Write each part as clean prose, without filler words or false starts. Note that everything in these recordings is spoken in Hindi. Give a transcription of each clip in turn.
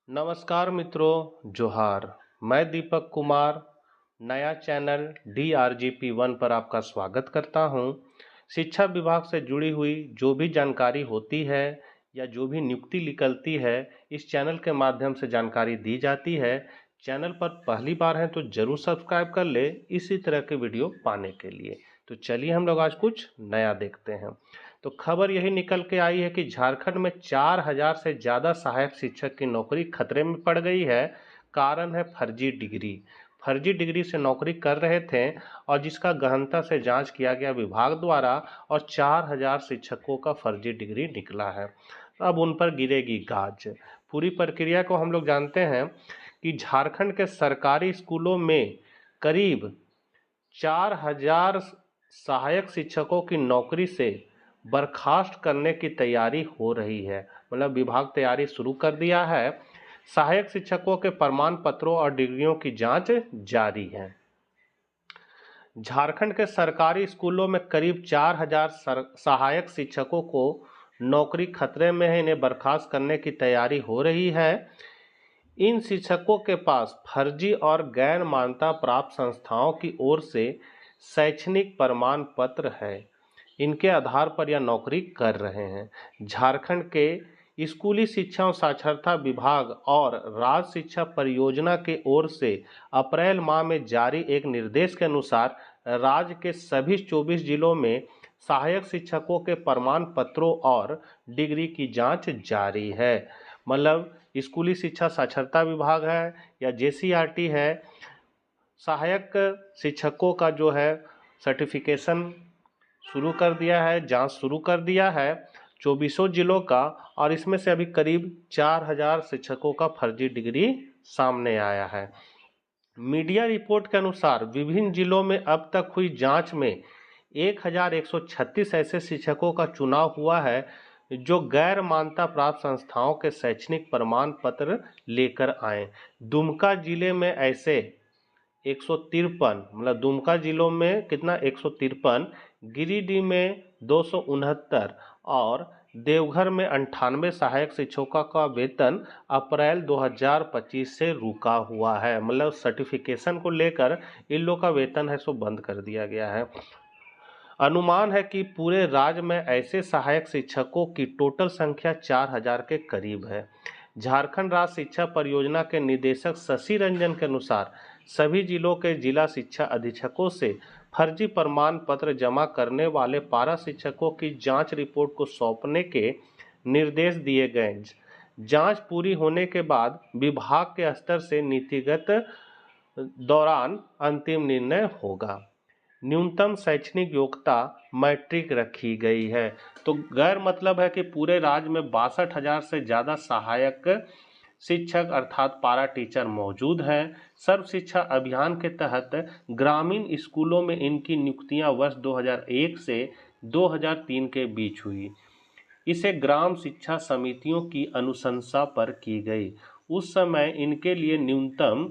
नमस्कार मित्रों, जोहार। मैं दीपक कुमार नया चैनल DRGP1 पर आपका स्वागत करता हूं। शिक्षा विभाग से जुड़ी हुई जो भी जानकारी होती है या जो भी नियुक्ति निकलती है, इस चैनल के माध्यम से जानकारी दी जाती है। चैनल पर पहली बार हैं तो जरूर सब्सक्राइब कर ले इसी तरह के वीडियो पाने के लिए। तो चलिए हम लोग आज कुछ नया देखते हैं। तो खबर यही निकल के आई है कि झारखंड में 4000 से ज़्यादा सहायक शिक्षक की नौकरी खतरे में पड़ गई है। कारण है फर्जी डिग्री। फर्जी डिग्री से नौकरी कर रहे थे और जिसका गहनता से जांच किया गया विभाग द्वारा, और 4000 शिक्षकों का फर्जी डिग्री निकला है। अब उन पर गिरेगी गाज। पूरी प्रक्रिया को हम लोग जानते हैं कि झारखंड के सरकारी स्कूलों में करीब 4000 सहायक शिक्षकों की नौकरी से बर्खास्त करने की तैयारी हो रही है। मतलब विभाग तैयारी शुरू कर दिया है। सहायक शिक्षकों के प्रमाण पत्रों और डिग्रियों की जांच जारी है। झारखंड के सरकारी स्कूलों में करीब 4000 सहायक शिक्षकों को नौकरी खतरे में है। इन्हें बर्खास्त करने की तैयारी हो रही है। इन शिक्षकों के पास फर्जी और गैर मान्यता प्राप्त संस्थाओं की ओर से शैक्षणिक प्रमाण पत्र है। इनके आधार पर यह नौकरी कर रहे हैं। झारखंड के स्कूली शिक्षा और साक्षरता विभाग और राज्य शिक्षा परियोजना के ओर से अप्रैल माह में जारी एक निर्देश के अनुसार राज्य के सभी 24 जिलों में सहायक शिक्षकों के प्रमाण पत्रों और डिग्री की जांच जारी है। मतलब स्कूली शिक्षा साक्षरता विभाग है या JCRT है, सहायक शिक्षकों का जो है सर्टिफिकेशन शुरू कर दिया है, जांच शुरू कर दिया है 24 जिलों का। और इसमें से अभी करीब 4000 शिक्षकों का फर्जी डिग्री सामने आया है। मीडिया रिपोर्ट के अनुसार विभिन्न जिलों में अब तक हुई जांच में 1136 ऐसे शिक्षकों का चुनाव हुआ है जो गैर मान्यता प्राप्त संस्थाओं के शैक्षणिक प्रमाण पत्र लेकर आए। दुमका जिले में ऐसे 153, मतलब दुमका जिलों में कितना 153, गिरिडीह में 269 और देवघर में 98 सहायक शिक्षकों का वेतन अप्रैल 2025 से रुका हुआ है। मतलब सर्टिफिकेशन को लेकर इन लोग का वेतन है सो बंद कर दिया गया है। अनुमान है कि पूरे राज्य में ऐसे सहायक शिक्षकों की टोटल संख्या 4000 के करीब है। झारखंड राज्य शिक्षा परियोजना के निदेशक शशि रंजन के अनुसार सभी जिलों के जिला शिक्षा अधीक्षकों से फर्जी प्रमाण पत्र जमा करने वाले पारा शिक्षकों की जांच रिपोर्ट को सौंपने के निर्देश दिए गए। जांच पूरी होने के बाद विभाग के स्तर से नीतिगत दौरान अंतिम निर्णय होगा। न्यूनतम शैक्षणिक योग्यता मैट्रिक रखी गई है। तो गैर मतलब है कि पूरे राज्य में 62,000 से ज़्यादा सहायक शिक्षक अर्थात पारा टीचर मौजूद हैं। सर्व शिक्षा अभियान के तहत ग्रामीण स्कूलों में इनकी नियुक्तियां वर्ष 2001 से 2003 के बीच हुई। इसे ग्राम शिक्षा समितियों की अनुशंसा पर की गई। उस समय इनके लिए न्यूनतम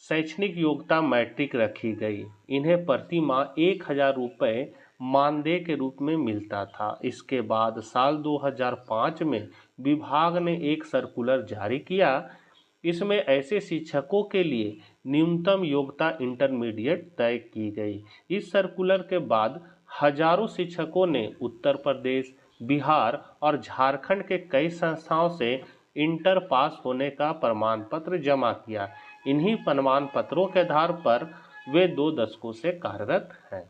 शैक्षणिक योग्यता मैट्रिक रखी गई। इन्हें प्रति माह 1000 रुपये मानदेय के रूप में मिलता था। इसके बाद साल 2005 में विभाग ने एक सर्कुलर जारी किया। इसमें ऐसे शिक्षकों के लिए न्यूनतम योग्यता इंटरमीडिएट तय की गई। इस सर्कुलर के बाद हजारों शिक्षकों ने उत्तर प्रदेश, बिहार और झारखंड के कई संस्थाओं से इंटर पास होने का प्रमाण पत्र जमा किया। इन्हीं प्रमाण पत्रों के आधार पर वे 2 दशकों से कार्यरत हैं।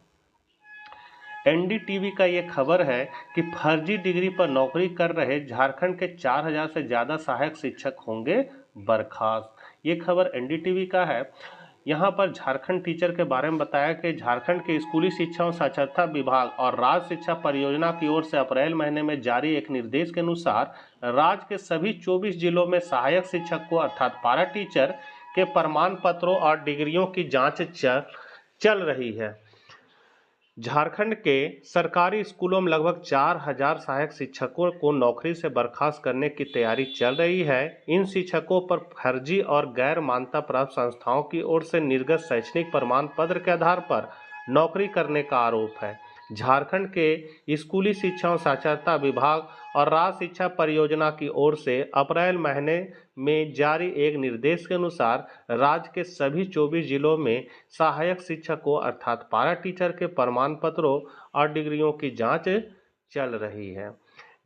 NDTV का ये खबर है कि फर्जी डिग्री पर नौकरी कर रहे झारखंड के 4000 से ज़्यादा सहायक शिक्षक होंगे बर्खास्त। ये खबर NDTV का है। यहाँ पर झारखंड टीचर के बारे में बताया कि झारखंड के स्कूली शिक्षा और साक्षरता विभाग और राज्य शिक्षा परियोजना की ओर से अप्रैल महीने में जारी एक निर्देश के अनुसार राज्य के सभी 24 जिलों में सहायक शिक्षक को अर्थात पारा टीचर के प्रमाण पत्रों और डिग्रियों की जांच चल रही है। झारखंड के सरकारी स्कूलों में लगभग 4000 सहायक शिक्षकों को नौकरी से बर्खास्त करने की तैयारी चल रही है। इन शिक्षकों पर फर्जी और गैर मान्यता प्राप्त संस्थाओं की ओर से निर्गत शैक्षणिक प्रमाण पत्र के आधार पर नौकरी करने का आरोप है। झारखंड के स्कूली शिक्षा और साक्षरता विभाग और राज्य शिक्षा परियोजना की ओर से अप्रैल महीने में जारी एक निर्देश के अनुसार राज्य के सभी 24 जिलों में सहायक शिक्षकों अर्थात पारा टीचर के प्रमाण पत्रों और डिग्रियों की जांच चल रही है।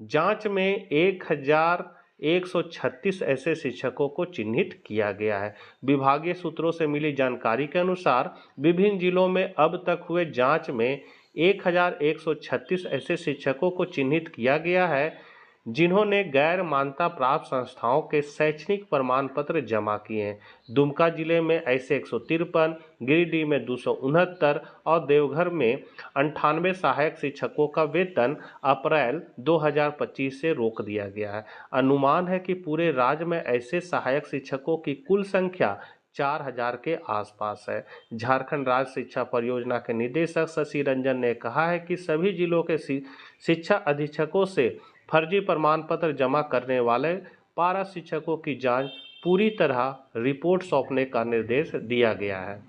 जांच में 1136 ऐसे शिक्षकों को चिन्हित किया गया है। विभागीय सूत्रों से मिली जानकारी के अनुसार विभिन्न जिलों में अब तक हुए जांच में 1136 ऐसे शिक्षकों को चिन्हित किया गया है जिन्होंने गैर मान्यता प्राप्त संस्थाओं के शैक्षणिक प्रमाण पत्र जमा किए हैं। दुमका जिले में ऐसे 153, गिरिडीह में 269 और देवघर में 98 सहायक शिक्षकों का वेतन अप्रैल 2025 से रोक दिया गया है। अनुमान है कि पूरे राज्य में ऐसे सहायक शिक्षकों की कुल संख्या 4000 के आसपास है। झारखंड राज्य शिक्षा परियोजना के निदेशक शशि रंजन ने कहा है कि सभी जिलों के शिक्षा अधीक्षकों से फर्जी प्रमाण पत्र जमा करने वाले पारा शिक्षकों की जांच पूरी तरह रिपोर्ट सौंपने का निर्देश दिया गया है।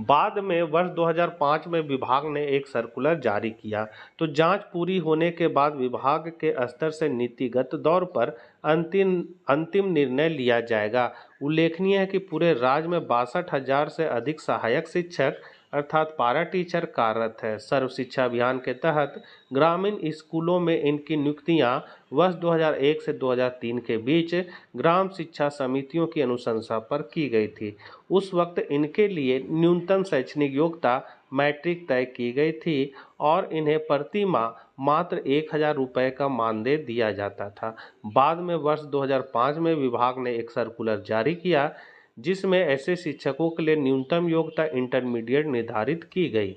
बाद में वर्ष 2005 में विभाग ने एक सर्कुलर जारी किया, तो जांच पूरी होने के बाद विभाग के स्तर से नीतिगत दौर पर अंतिम निर्णय लिया जाएगा। उल्लेखनीय है कि पूरे राज्य में 62,000 से अधिक सहायक शिक्षक अर्थात पारा टीचर कार्यरत है। सर्व शिक्षा अभियान के तहत ग्रामीण स्कूलों में इनकी नियुक्तियां वर्ष 2001 से 2003 के बीच ग्राम शिक्षा समितियों की अनुशंसा पर की गई थी। उस वक्त इनके लिए न्यूनतम शैक्षणिक योग्यता मैट्रिक तय की गई थी और इन्हें प्रति माह मात्र 1000 रुपये का मानदेय दिया जाता था। बाद में वर्ष 2005 में विभाग ने एक सर्कुलर जारी किया जिसमें ऐसे शिक्षकों के लिए न्यूनतम योग्यता इंटरमीडिएट निर्धारित की गई।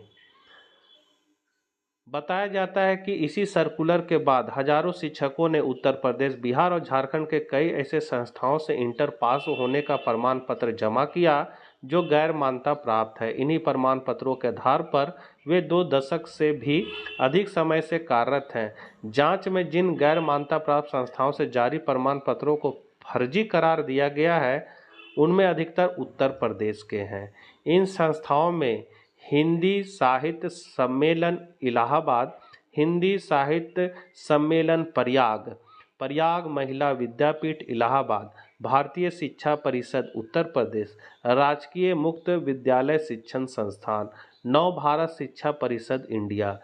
बताया जाता है कि इसी सर्कुलर के बाद हजारों शिक्षकों ने उत्तर प्रदेश, बिहार और झारखंड के कई ऐसे संस्थाओं से इंटर पास होने का प्रमाण पत्र जमा किया जो गैर मान्यता प्राप्त है। इन्हीं प्रमाण पत्रों के आधार पर वे 2 दशक से भी अधिक समय से कार्यरत हैं। जांच में जिन गैर मान्यता प्राप्त संस्थाओं से जारी प्रमाण पत्रों को फर्जी करार दिया गया है उनमें अधिकतर उत्तर प्रदेश के हैं। इन संस्थाओं में हिंदी साहित्य सम्मेलन इलाहाबाद, हिंदी साहित्य सम्मेलन प्रयाग महिला विद्यापीठ इलाहाबाद, भारतीय शिक्षा परिषद उत्तर प्रदेश, राजकीय मुक्त विद्यालय शिक्षण संस्थान, नव भारत शिक्षा परिषद इंडिया,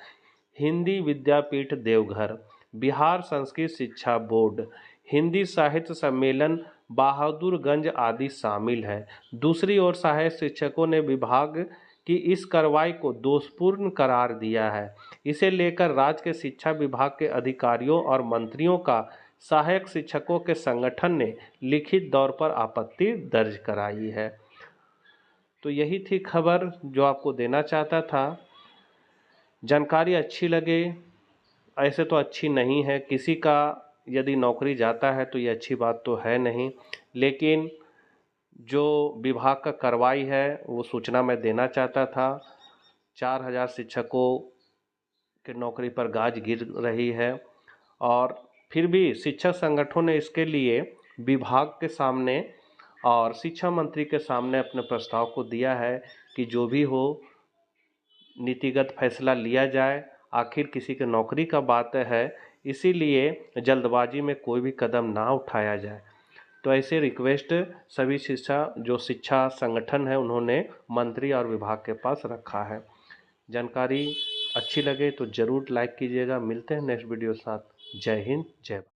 हिंदी विद्यापीठ देवघर, बिहार संस्कृत शिक्षा बोर्ड, हिंदी साहित्य सम्मेलन बहादुरगंज आदि शामिल है। दूसरी ओर सहायक शिक्षकों ने विभाग की इस कार्रवाई को दोषपूर्ण करार दिया है। इसे लेकर राज्य के शिक्षा विभाग के अधिकारियों और मंत्रियों का सहायक शिक्षकों के संगठन ने लिखित तौर पर आपत्ति दर्ज कराई है। तो यही थी खबर जो आपको देना चाहता था। जानकारी अच्छी लगे, ऐसे तो अच्छी नहीं है, किसी का यदि नौकरी जाता है तो ये अच्छी बात तो है नहीं, लेकिन जो विभाग का कार्रवाई है वो सूचना मैं देना चाहता था। 4000 शिक्षकों के नौकरी पर गाज गिर रही है और फिर भी शिक्षक संगठनों ने इसके लिए विभाग के सामने और शिक्षा मंत्री के सामने अपने प्रस्ताव को दिया है कि जो भी हो नीतिगत फैसला लिया जाए। आखिर किसी की नौकरी का बात है, इसीलिए जल्दबाजी में कोई भी कदम ना उठाया जाए। तो ऐसे रिक्वेस्ट सभी शिक्षा संगठन है उन्होंने मंत्री और विभाग के पास रखा है। जानकारी अच्छी लगे तो ज़रूर लाइक कीजिएगा। मिलते हैं नेक्स्ट वीडियो के साथ। जय हिंद, जय भारत।